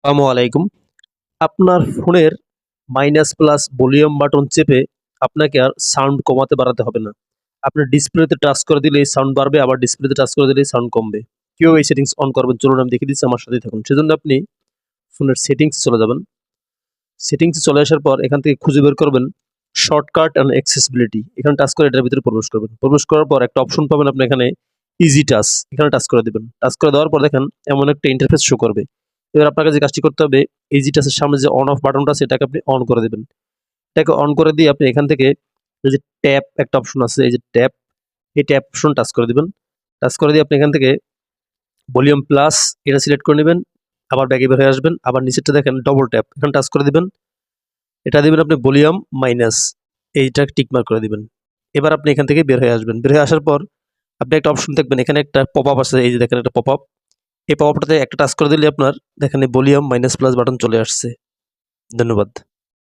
আসসালামু আলাইকুম। আপনার ফোনের মাইনাস প্লাস ভলিউম বাটন চেপে আপনাকে আর সাউন্ড কমাতে বাড়াতে হবে না। আপনার ডিসপ্লেতে টাচ করে দিলেই সাউন্ড বাড়বে, আবার ডিসপ্লেতে টাচ করে দিলেই সাউন্ড কমবে। কিভাবে এই সেটিংস অন করবেন চলুন আমি দেখিয়ে দিচ্ছি, আমার সাথেই থাকুন। সেজন্য আপনি ফোনের সেটিংসে চলে যাবেন। সেটিংসে চলে আসার পর এখান থেকে খুঁজে বের করবেন শর্টকাট অ্যান্ড অ্যাক্সেসিবিলিটি। এখানে টাচ করে এটার ভিতরে প্রবেশ করবেন। প্রবেশ করার পর একটা অপশন পাবেন আপনি এখানে ইজি টাচ। এখানে টাচ করে দিবেন। টাচ করে দেওয়ার পর দেখেন এমন একটা ইন্টারফেস শো করবে। এবার আপনাকে যে কাজটি করতে হবে, ইজি টাচের সামনে যে অন অফ বাটনটা আছে এটাকে আপনি অন করে দিবেন। এটাকে অন করে দিয়ে আপনি এখান থেকে এই যে ট্যাব একটা অপশন আছে, এই যে ট্যাব, এই ট্যাব অপশন টাচ করে দিবেন। টাচ করে দিয়ে আপনি এখান থেকে ভলিউম প্লাস এটা সিলেক্ট করে নিবেন। আবার ব্যাকে বের হয়ে আসবেন। আবার নিচেরটা দেখেন ডবল ট্যাপ। এখানে টাচ করে দিবেন। এটা দিবেন আপনি ভলিউম মাইনাস, এইটা টিক মার্ক করে দিবেন। এবার আপনি এখান থেকে বের হয়ে আসবেন। বের হয়ে আসার পর আপনি একটা অপশন দেখবেন, এখানে একটা পপআপ আছে, এই যে দেখেন একটা পপআপ। এই পপআপটাতে একটা টাচ করে দিলে আপনার দেখেন ভলিউম মাইনাস প্লাস বাটন চলে আসছে। ধন্যবাদ।